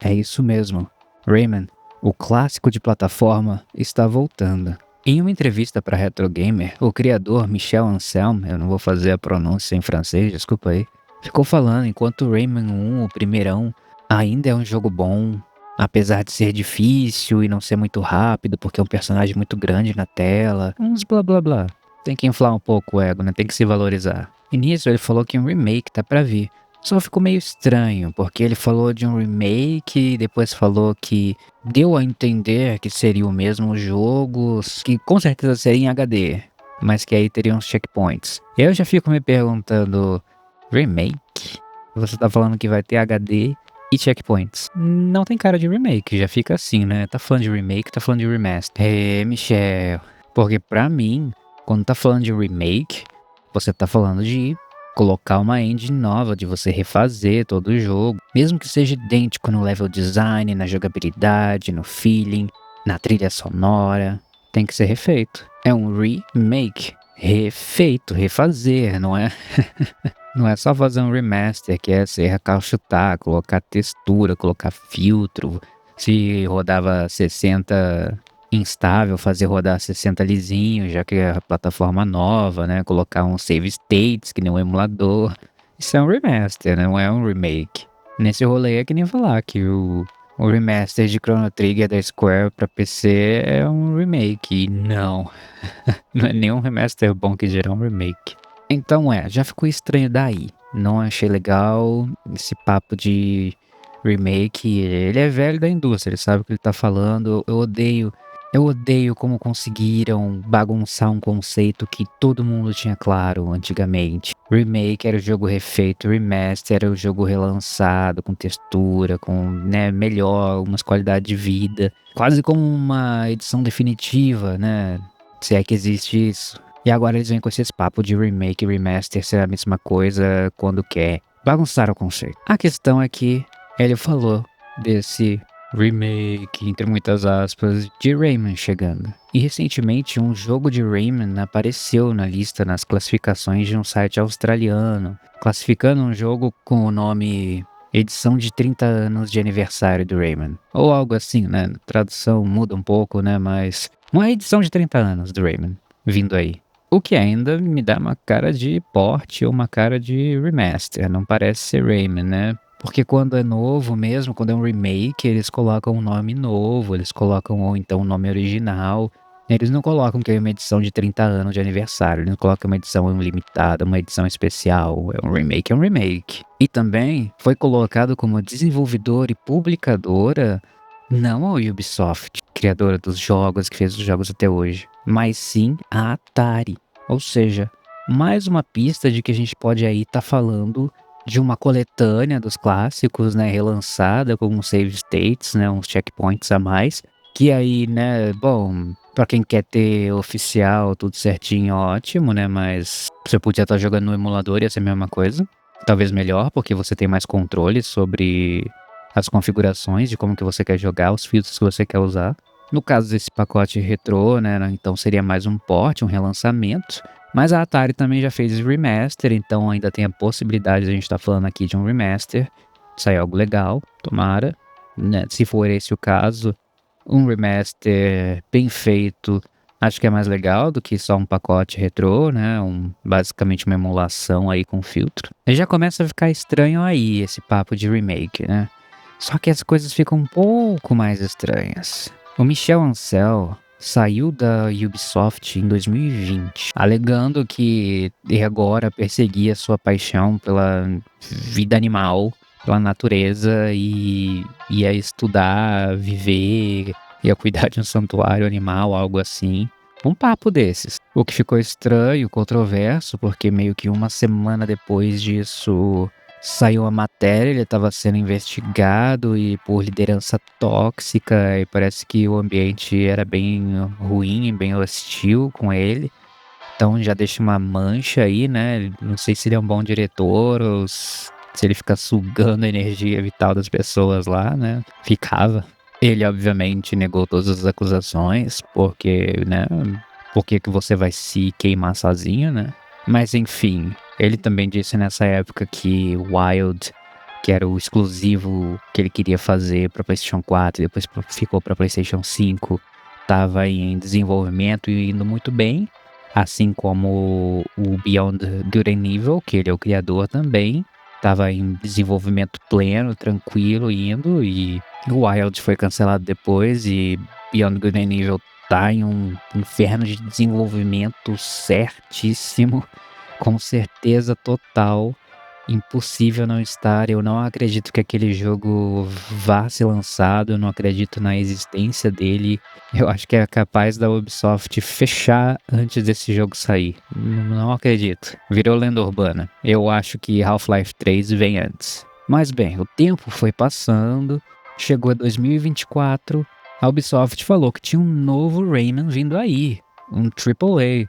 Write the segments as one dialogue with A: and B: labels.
A: É isso mesmo. Rayman, o clássico de plataforma, está voltando. Em uma entrevista para Retro Gamer, o criador Michel Ancel, eu não vou fazer a pronúncia em francês, desculpa aí, ficou falando enquanto Rayman 1, o primeirão, ainda é um jogo bom, apesar de ser difícil e não ser muito rápido, porque é um personagem muito grande na tela, uns blá blá blá. Tem que inflar um pouco o ego, né? Tem que se valorizar. E nisso ele falou que um remake tá pra vir. Só ficou meio estranho, porque ele falou de um remake e depois falou que deu a entender que seria o mesmo jogo, que com certeza seria em HD, mas que aí teria uns checkpoints. Eu já fico me perguntando, remake? Você tá falando que vai ter HD e checkpoints? Não tem cara de remake, já fica assim, né? Tá falando de remake, tá falando de remaster. Michel, porque pra mim, quando tá falando de remake, você tá falando de colocar uma engine nova, de você refazer todo o jogo, mesmo que seja idêntico no level design, na jogabilidade, no feeling, na trilha sonora, tem que ser refeito. É um remake, refeito, refazer, não é? Não é só fazer um remaster, que é você recalchutar, colocar textura, colocar filtro. Se rodava 60 instável, fazer rodar 60 lisinho, já que é a plataforma nova, né? Colocar um save states, que nem um emulador. Isso é um remaster, não é um remake. Nesse rolê é que nem falar que o remaster de Chrono Trigger da Square pra PC é um remake. E não, não é nenhum remaster bom que gera um remake. Então já ficou estranho daí. Não achei legal esse papo de remake. Ele é velho da indústria, ele sabe o que ele tá falando. Eu odeio como conseguiram bagunçar um conceito que todo mundo tinha claro antigamente. Remake era o jogo refeito, remaster era o jogo relançado, com textura, com, né, melhor, umas qualidades de vida. Quase como uma edição definitiva, né? Se é que existe isso. E agora eles vêm com esse papo de remake e remaster ser a mesma coisa quando quer. Bagunçaram o conceito. A questão é que ele falou desse remake, entre muitas aspas, de Rayman chegando. E recentemente um jogo de Rayman apareceu na lista nas classificações de um site australiano, classificando um jogo com o nome edição de 30 anos de aniversário do Rayman. Ou algo assim, né? A tradução muda um pouco, né? Mas uma edição de 30 anos do Rayman vindo aí. O que ainda me dá uma cara de port ou uma cara de remaster, não parece ser Rayman, né? Porque quando é novo mesmo, quando é um remake, eles colocam um nome novo, eles colocam ou então um nome original. Eles não colocam que é uma edição de 30 anos de aniversário, eles não colocam uma edição limitada, uma edição especial. É um remake, é um remake. E também foi colocado como desenvolvedora e publicadora, não a Ubisoft, criadora dos jogos, que fez os jogos até hoje, mas sim a Atari. Ou seja, mais uma pista de que a gente pode aí estar falando de uma coletânea dos clássicos, né, relançada com uns save states, né, uns checkpoints a mais, que aí, né, bom, pra quem quer ter oficial, tudo certinho, ótimo, né, mas você podia estar jogando no emulador, ia ser a mesma coisa, talvez melhor, porque você tem mais controle sobre as configurações de como que você quer jogar, os filtros que você quer usar. No caso desse pacote retrô, né, então seria mais um port, um relançamento. Mas a Atari também já fez remaster, então ainda tem a possibilidade de a gente estar falando aqui de um remaster. Sair algo legal, tomara. Né? Se for esse o caso, um remaster bem feito, acho que é mais legal do que só um pacote retrô, né? Basicamente uma emulação aí com filtro. E já começa a ficar estranho aí esse papo de remake, né? Só que as coisas ficam um pouco mais estranhas. O Michel Ancel saiu da Ubisoft em 2020, alegando que ele agora perseguia sua paixão pela vida animal, pela natureza e ia estudar, viver, ia cuidar de um santuário animal, algo assim. Um papo desses. O que ficou estranho, controverso, porque meio que uma semana depois disso saiu a matéria, ele estava sendo investigado e por liderança tóxica, e parece que o ambiente era bem ruim, bem hostil com ele. Então já deixa uma mancha aí, né? Não sei se ele é um bom diretor ou se ele fica sugando a energia vital das pessoas lá, né? Ficava. Ele, obviamente, negou todas as acusações, porque, né? Por que que você vai se queimar sozinho, né? Mas enfim, ele também disse nessa época que Wild que era o exclusivo que ele queria fazer para PlayStation 4 e depois ficou para PlayStation 5, estava em desenvolvimento e indo muito bem, assim como o Beyond Good and Evil, que ele é o criador também, estava em desenvolvimento pleno, tranquilo, indo, e o Wild foi cancelado depois e Beyond Good and Evil tá em um inferno de desenvolvimento certíssimo, com certeza total. Impossível não estar. Eu não acredito que aquele jogo vá ser lançado. Eu não acredito na existência dele. Eu acho que é capaz da Ubisoft fechar antes desse jogo sair. Não acredito. Virou lenda urbana. Eu acho que Half-Life 3 vem antes. Mas bem, o tempo foi passando. Chegou a 2024. A Ubisoft falou que tinha um novo Rayman vindo aí. Um AAA,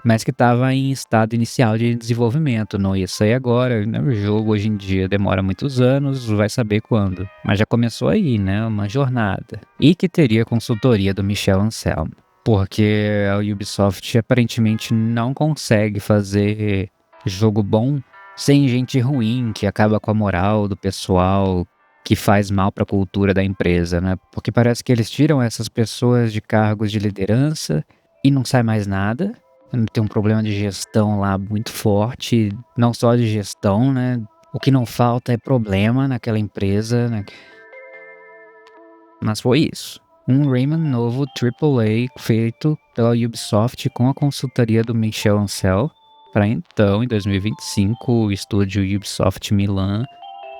A: mas que estava em estado inicial de desenvolvimento, não ia sair agora, né? O jogo hoje em dia demora muitos anos, vai saber quando. Mas já começou aí, né? Uma jornada. E que teria consultoria do Michel Ancel. Porque a Ubisoft aparentemente não consegue fazer jogo bom sem gente ruim, que acaba com a moral do pessoal, que faz mal para a cultura da empresa, né? Porque parece que eles tiram essas pessoas de cargos de liderança e não sai mais nada. Tem um problema de gestão lá muito forte, não só de gestão, né? O que não falta é problema naquela empresa, né? Mas foi isso. Um Rayman novo AAA feito pela Ubisoft com a consultoria do Michel Ancel, para então, em 2025, o estúdio Ubisoft Milan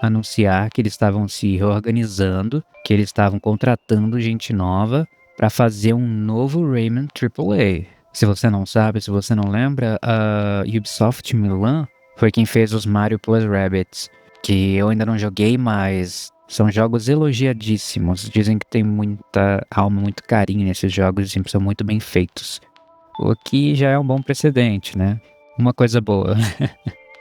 A: anunciar que eles estavam se reorganizando, que eles estavam contratando gente nova para fazer um novo Rayman AAA. Se você não sabe, se você não lembra, a Ubisoft Milan foi quem fez os Mario Plus Rabbids, que eu ainda não joguei, mas são jogos elogiadíssimos. Dizem que tem muita alma, muito carinho nesses jogos e são muito bem feitos. O que já é um bom precedente, né? Uma coisa boa.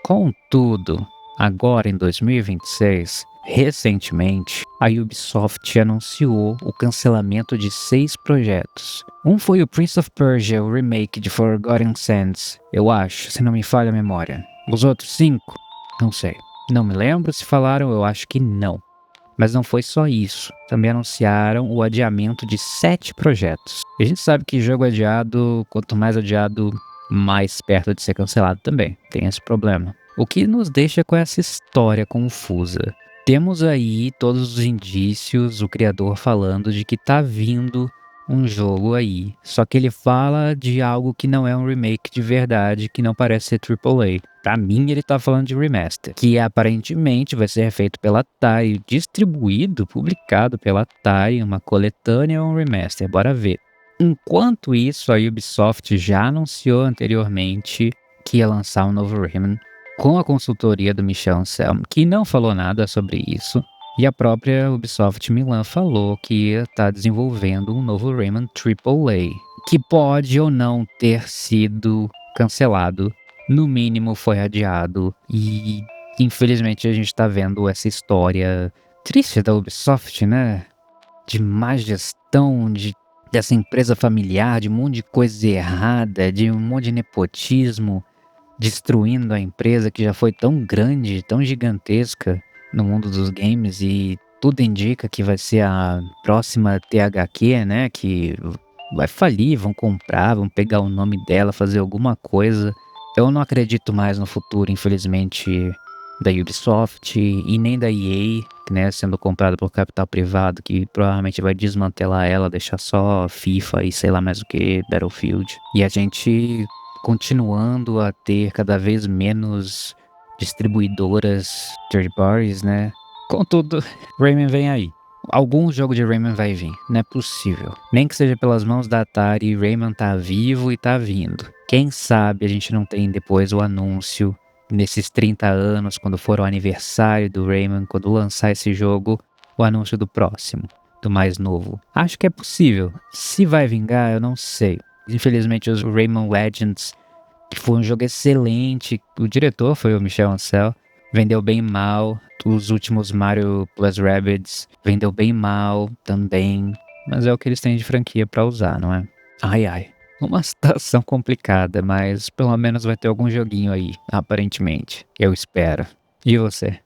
A: Contudo, agora em 2026, recentemente, a Ubisoft anunciou o cancelamento de 6 projetos. Um foi o Prince of Persia, o remake de Forgotten Sands, eu acho, se não me falha a memória. Os outros 5? Não sei. Não me lembro se falaram, eu acho que não. Mas não foi só isso. Também anunciaram o adiamento de 7 projetos. E a gente sabe que jogo adiado, quanto mais adiado, mais perto de ser cancelado também. Tem esse problema. O que nos deixa com essa história confusa. Temos aí todos os indícios, o criador falando de que tá vindo um jogo aí. Só que ele fala de algo que não é um remake de verdade, que não parece ser AAA. Pra mim, ele tá falando de remaster, que aparentemente vai ser feito pela TAI, distribuído, publicado pela TAI, uma coletânea ou um remaster, bora ver. Enquanto isso, a Ubisoft já anunciou anteriormente que ia lançar um novo Rayman, com a consultoria do Michel Ancel, que não falou nada sobre isso. E a própria Ubisoft Milan falou que ia estar desenvolvendo um novo Rayman AAA, que pode ou não ter sido cancelado, no mínimo foi adiado, e infelizmente a gente está vendo essa história triste da Ubisoft, né? De má gestão, dessa empresa familiar, de um monte de coisa errada, de um monte de nepotismo, destruindo a empresa que já foi tão grande, tão gigantesca no mundo dos games, e tudo indica que vai ser a próxima THQ, né? Que vai falir, vão comprar, vão pegar o nome dela, fazer alguma coisa. Eu não acredito mais no futuro, infelizmente, da Ubisoft e nem da EA, né, sendo comprada por capital privado, que provavelmente vai desmantelar ela, deixar só FIFA e sei lá mais o que, Battlefield. E a gente continuando a ter cada vez menos distribuidoras third parties, né? Contudo, Rayman vem aí. Algum jogo de Rayman vai vir, não é possível. Nem que seja pelas mãos da Atari, Rayman tá vivo e tá vindo. Quem sabe a gente não tem depois o anúncio, nesses 30 anos, quando for o aniversário do Rayman, quando lançar esse jogo, o anúncio do próximo, do mais novo. Acho que é possível. Se vai vingar, eu não sei. Infelizmente, os Rayman Legends, que foi um jogo excelente, o diretor foi o Michel Ancel, vendeu bem mal. Os últimos Mario Plus Rabbids vendeu bem mal também, mas é o que eles têm de franquia pra usar, não é? Ai ai. Uma situação complicada, mas pelo menos vai ter algum joguinho aí, aparentemente. Eu espero. E você?